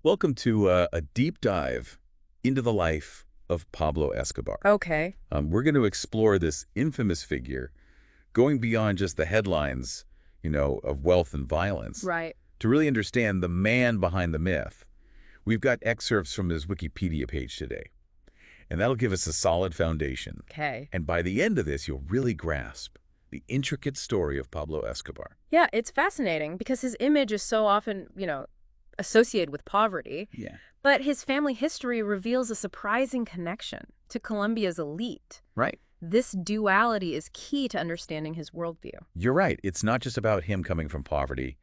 Welcome to a deep dive into the life of Pablo Escobar. Okay. We're going to explore this infamous figure, going beyond just the headlines, of wealth and violence, Right. to really understand the man behind the myth. We've got excerpts from his Wikipedia page today, and that'll give us a solid foundation. Okay. And by the end of this, you'll really grasp the intricate story of Pablo Escobar. Yeah, it's fascinating because his image is so often, associated with poverty, Yeah. but his family history reveals a surprising connection to Colombia's elite. Right. This duality is key to understanding his worldview. You're right. It's not just about him coming from poverty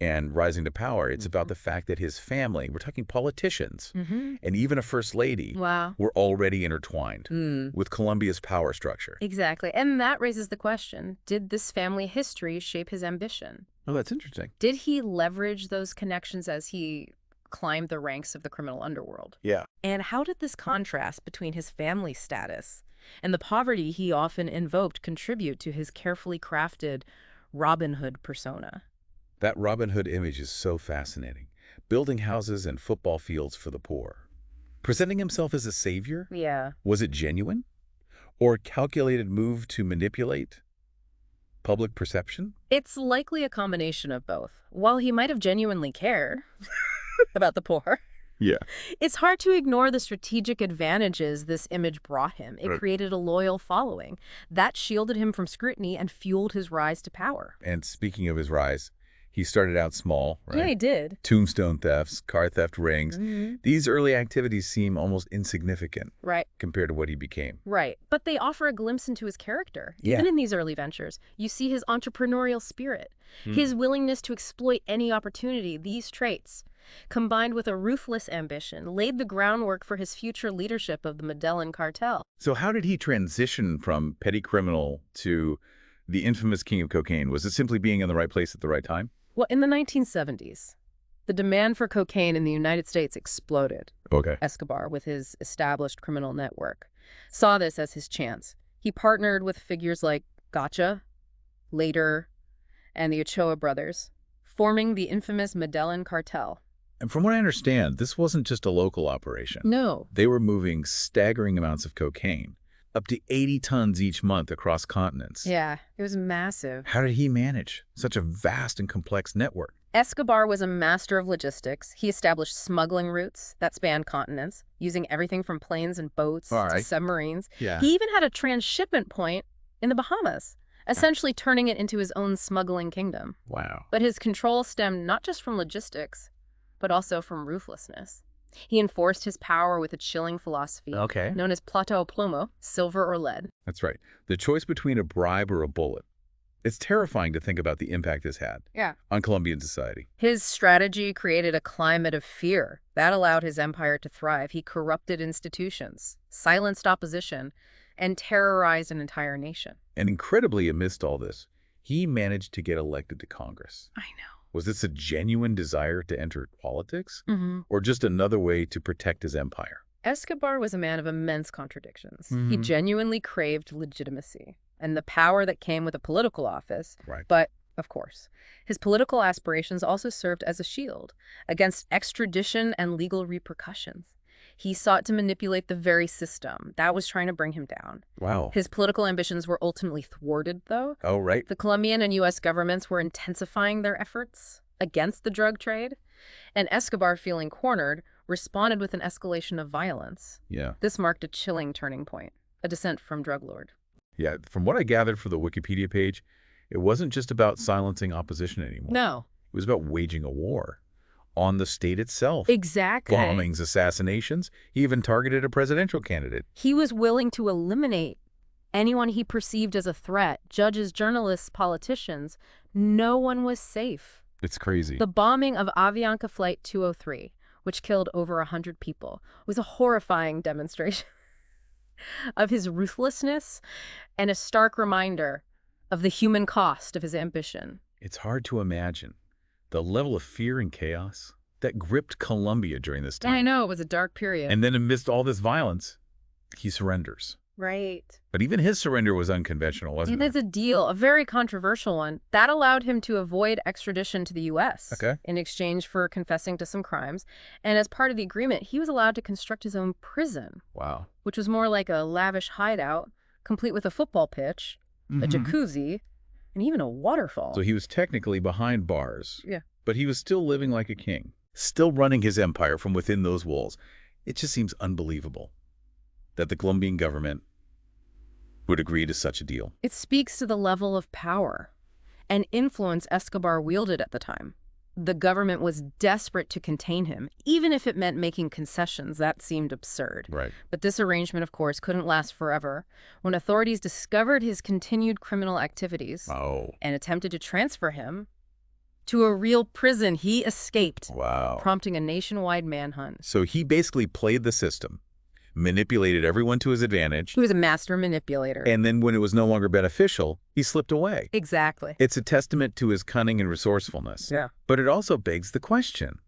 and rising to power. It's about Mhm. the fact that his family, we're talking politicians, Mm-hmm. and even a first lady, Wow. were already intertwined Mm. with Colombia's power structure. Exactly. And that raises the question, did this family history shape his ambition? Oh, that's interesting. Did he leverage those connections as he climbed the ranks of the criminal underworld? Yeah. And how did this contrast between his family status and the poverty he often invoked contribute to his carefully crafted Robin Hood persona? That Robin Hood image is so fascinating. Building houses and football fields for the poor. Presenting himself as a savior? Yeah. Was it genuine? Or a calculated move to manipulate public perception? It's likely a combination of both. While he might have genuinely cared about the poor, Yeah. it's hard to ignore the strategic advantages this image brought him. It Right. created a loyal following. That shielded him from scrutiny and fueled his rise to power. And speaking of his rise, he started out small, right? Yeah, he did. Tombstone thefts, car theft rings. Mhm. These early activities seem almost insignificant Right. compared to what he became. Right. But they offer a glimpse into his character. Yeah. Even in these early ventures, you see his entrepreneurial spirit, Hmm. his willingness to exploit any opportunity. These traits, combined with a ruthless ambition, laid the groundwork for his future leadership of the Medellín Cartel. So how did he transition from petty criminal to the infamous king of cocaine? Was it simply being in the right place at the right time? Well, in the 1970s, the demand for cocaine in the United States exploded. Okay. Escobar, with his established criminal network, saw this as his chance. He partnered with figures like Gotcha, later, and the Ochoa brothers, forming the infamous Medellín Cartel. And from what I understand, this wasn't just a local operation. No. They were moving staggering amounts of cocaine, up to 80 tons each month across continents. Yeah, it was massive. How did he manage such a vast and complex network? Escobar was a master of logistics. He established smuggling routes that spanned continents, using everything from planes and boats All to right. submarines. Yeah. He even had a transshipment point in the Bahamas, essentially turning it into his own smuggling kingdom. Wow. But his control stemmed not just from logistics, but also from ruthlessness. He enforced his power with a chilling philosophy Okay. known as plata o plomo, silver or lead. That's right. The choice between a bribe or a bullet. It's terrifying to think about the impact this had Yeah. on Colombian society. His strategy created a climate of fear that allowed his empire to thrive. He corrupted institutions, silenced opposition, and terrorized an entire nation. And incredibly, amidst all this, he managed to get elected to Congress. I know. Was this a genuine desire to enter politics, Mm-hmm. or just another way to protect his empire? Escobar was a man of immense contradictions. He Mhm. genuinely craved legitimacy and the power that came with a political office. Right. But, of course, his political aspirations also served as a shield against extradition and legal repercussions. He sought to manipulate the very system that was trying to bring him down. Wow. His political ambitions were ultimately thwarted, though. Oh, right. The Colombian and U.S. governments were intensifying their efforts against the drug trade, and Escobar, feeling cornered, responded with an escalation of violence. Yeah. This marked a chilling turning point, a descent from drug lord. Yeah. From what I gathered from the Wikipedia page, it wasn't just about silencing opposition anymore. No. It was about waging a war on the state itself. Exactly. Bombings, assassinations. He even targeted a presidential candidate. He was willing to eliminate anyone he perceived as a threat, judges, journalists, politicians. No one was safe. It's crazy. The bombing of Avianca Flight 203, which killed over 100 people, was a horrifying demonstration of his ruthlessness and a stark reminder of the human cost of his ambition. It's hard to imagine the level of fear and chaos that gripped Colombia during this time. I know, it was a dark period. And then amidst all this violence, he surrenders. Right. But even his surrender was unconventional, Yeah, wasn't it? there's a deal, a very controversial one, that allowed him to avoid extradition to the U.S. Okay. in exchange for confessing to some crimes. And as part of the agreement, he was allowed to construct his own prison, Wow. which was more like a lavish hideout, complete with a football pitch, a jacuzzi, and even a waterfall. So he was technically behind bars. Yeah. But he was still living like a king, still running his empire from within those walls. It just seems unbelievable that the Colombian government would agree to such a deal. It speaks to the level of power and influence Escobar wielded at the time. The government was desperate to contain him, even if it meant making concessions. That seemed absurd. Right. But this arrangement, of course, couldn't last forever. When authorities discovered his continued criminal activities and attempted to transfer him to a real prison, he escaped, Wow. prompting a nationwide manhunt. So he basically played the system, manipulated everyone to his advantage, He was a master manipulator. and then when it was no longer beneficial, he slipped away. Exactly. It's a testament to his cunning and resourcefulness. Yeah. But it also begs the question,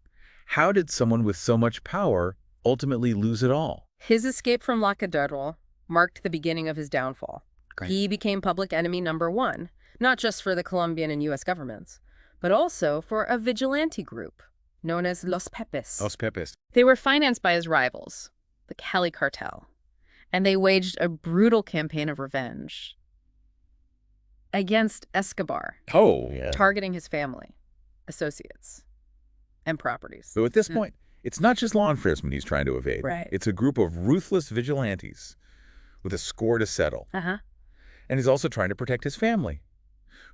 how did someone with so much power ultimately lose it all? His escape from La Catedral marked the beginning of his downfall. Great. He became public enemy #1, not just for the Colombian and U.S. governments, but also for a vigilante group known as Los Pepes. Los Pepes. They were financed by his rivals, the Cali Cartel, and they waged a brutal campaign of revenge against Escobar, Oh, yeah. targeting his family, associates, and properties. So at this point, it's not just law enforcement he's trying to evade. Right. It's a group of ruthless vigilantes with a score to settle. Uh-huh. And he's also trying to protect his family,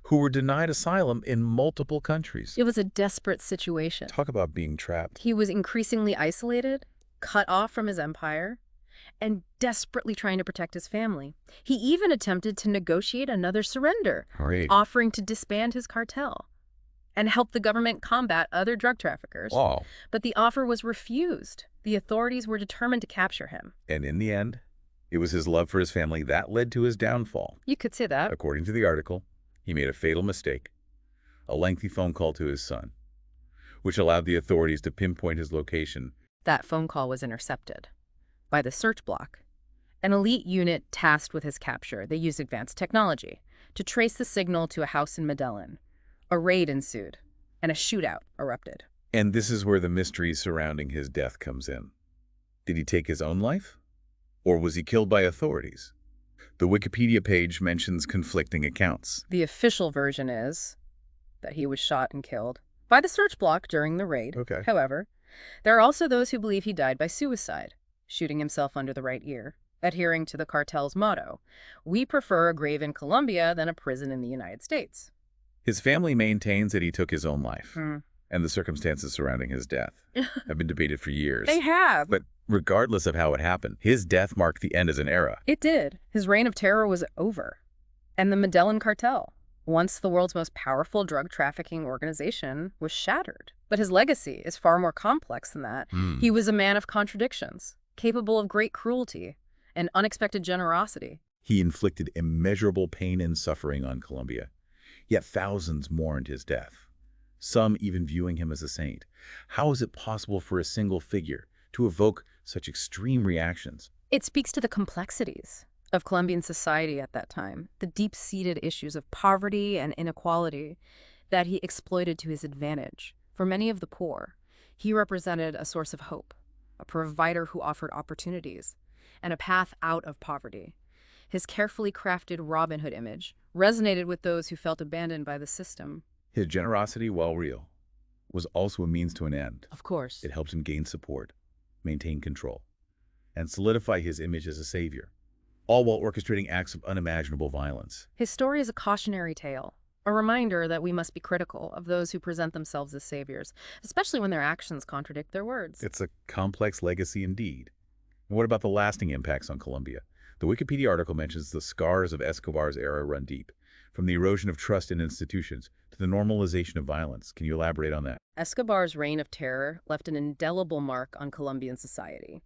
who were denied asylum in multiple countries. It was a desperate situation. Talk about being trapped. He was increasingly isolated, cut off from his empire, and desperately trying to protect his family. He even attempted to negotiate another surrender, Great. offering to disband his cartel and help the government combat other drug traffickers. Wow. But the offer was refused. The authorities were determined to capture him. And in the end, it was his love for his family that led to his downfall. You could say that. According to the article, he made a fatal mistake, a lengthy phone call to his son, which allowed the authorities to pinpoint his location. That phone call was intercepted by the search block, an elite unit tasked with his capture. They used advanced technology to trace the signal to a house in Medellin. A raid ensued, and a shootout erupted. And this is where the mystery surrounding his death comes in. Did he take his own life? Or was he killed by authorities? The Wikipedia page mentions conflicting accounts. The official version is that he was shot and killed by the search block during the raid. Okay. However, there are also those who believe he died by suicide, shooting himself under the right ear, adhering to the cartel's motto, "We prefer a grave in Colombia than a prison in the United States." His family maintains that he took his own life, and the circumstances surrounding his death have been debated for years. They have. But regardless of how it happened, his death marked the end of an era. It did. His reign of terror was over. And the Medellín Cartel, once the world's most powerful drug trafficking organization, was shattered. But his legacy is far more complex than that. He was a man of contradictions, capable of great cruelty and unexpected generosity. He inflicted immeasurable pain and suffering on Colombia, yet thousands mourned his death, some even viewing him as a saint. How is it possible for a single figure to evoke such extreme reactions? It speaks to the complexities of Colombian society at that time, the deep-seated issues of poverty and inequality that he exploited to his advantage. For many of the poor, he represented a source of hope, a provider who offered opportunities, and a path out of poverty. His carefully crafted Robin Hood image resonated with those who felt abandoned by the system. His generosity, while real, was also a means to an end. Of course. It helped him gain support, maintain control, and solidify his image as a savior, all while orchestrating acts of unimaginable violence. His story is a cautionary tale, a reminder that we must be critical of those who present themselves as saviors, especially when their actions contradict their words. It's a complex legacy indeed. And what about the lasting impacts on Colombia? The Wikipedia article mentions the scars of Escobar's era run deep, from the erosion of trust in institutions to the normalization of violence. Can you elaborate on that? Escobar's reign of terror left an indelible mark on Colombian society.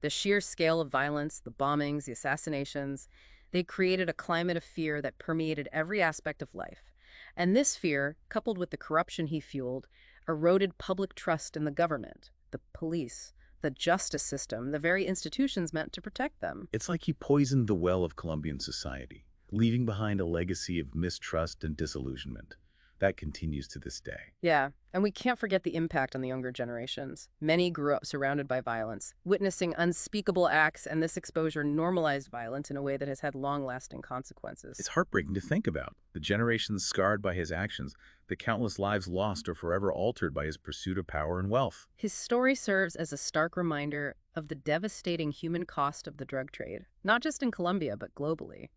The sheer scale of violence, the bombings, the assassinations, they created a climate of fear that permeated every aspect of life. And this fear, coupled with the corruption he fueled, eroded public trust in the government, the police, the justice system, the very institutions meant to protect them. It's like he poisoned the well of Colombian society, leaving behind a legacy of mistrust and disillusionment. That continues to this day. Yeah, and we can't forget the impact on the younger generations. Many grew up surrounded by violence, witnessing unspeakable acts, and this exposure normalized violence in a way that has had long-lasting consequences. It's heartbreaking to think about. The generations scarred by his actions, the countless lives lost or forever altered by his pursuit of power and wealth. His story serves as a stark reminder of the devastating human cost of the drug trade, not just in Colombia, but globally.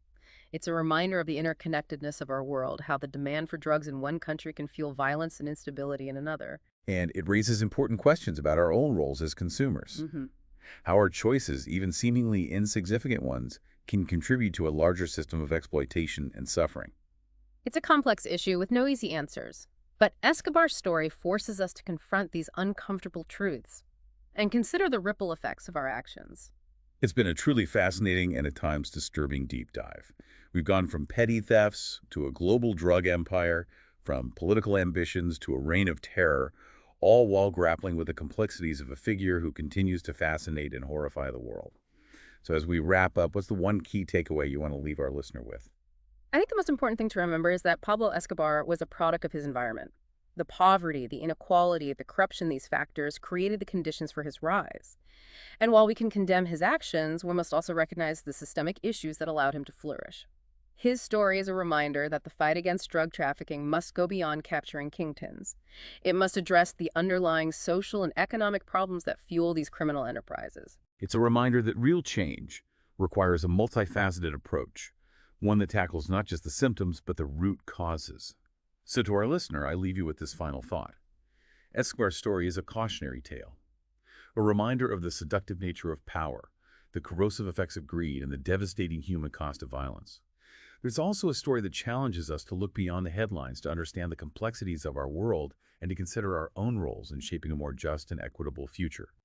It's a reminder of the interconnectedness of our world, how the demand for drugs in one country can fuel violence and instability in another. And it raises important questions about our own roles as consumers. How our choices, even seemingly insignificant ones, can contribute to a larger system of exploitation and suffering. It's a complex issue with no easy answers. But Escobar's story forces us to confront these uncomfortable truths and consider the ripple effects of our actions. It's been a truly fascinating and at times disturbing deep dive. We've gone from petty thefts to a global drug empire, from political ambitions to a reign of terror, all while grappling with the complexities of a figure who continues to fascinate and horrify the world. So as we wrap up, what's the one key takeaway you want to leave our listener with? I think the most important thing to remember is that Pablo Escobar was a product of his environment. The poverty, the inequality, the corruption, these factors created the conditions for his rise. And while we can condemn his actions, we must also recognize the systemic issues that allowed him to flourish. His story is a reminder that the fight against drug trafficking must go beyond capturing kingpins. It must address the underlying social and economic problems that fuel these criminal enterprises. It's a reminder that real change requires a multifaceted approach, one that tackles not just the symptoms, but the root causes. So to our listener, I leave you with this final thought. Escobar's story is a cautionary tale, a reminder of the seductive nature of power, the corrosive effects of greed, and the devastating human cost of violence. There's also a story that challenges us to look beyond the headlines, to understand the complexities of our world, and to consider our own roles in shaping a more just and equitable future.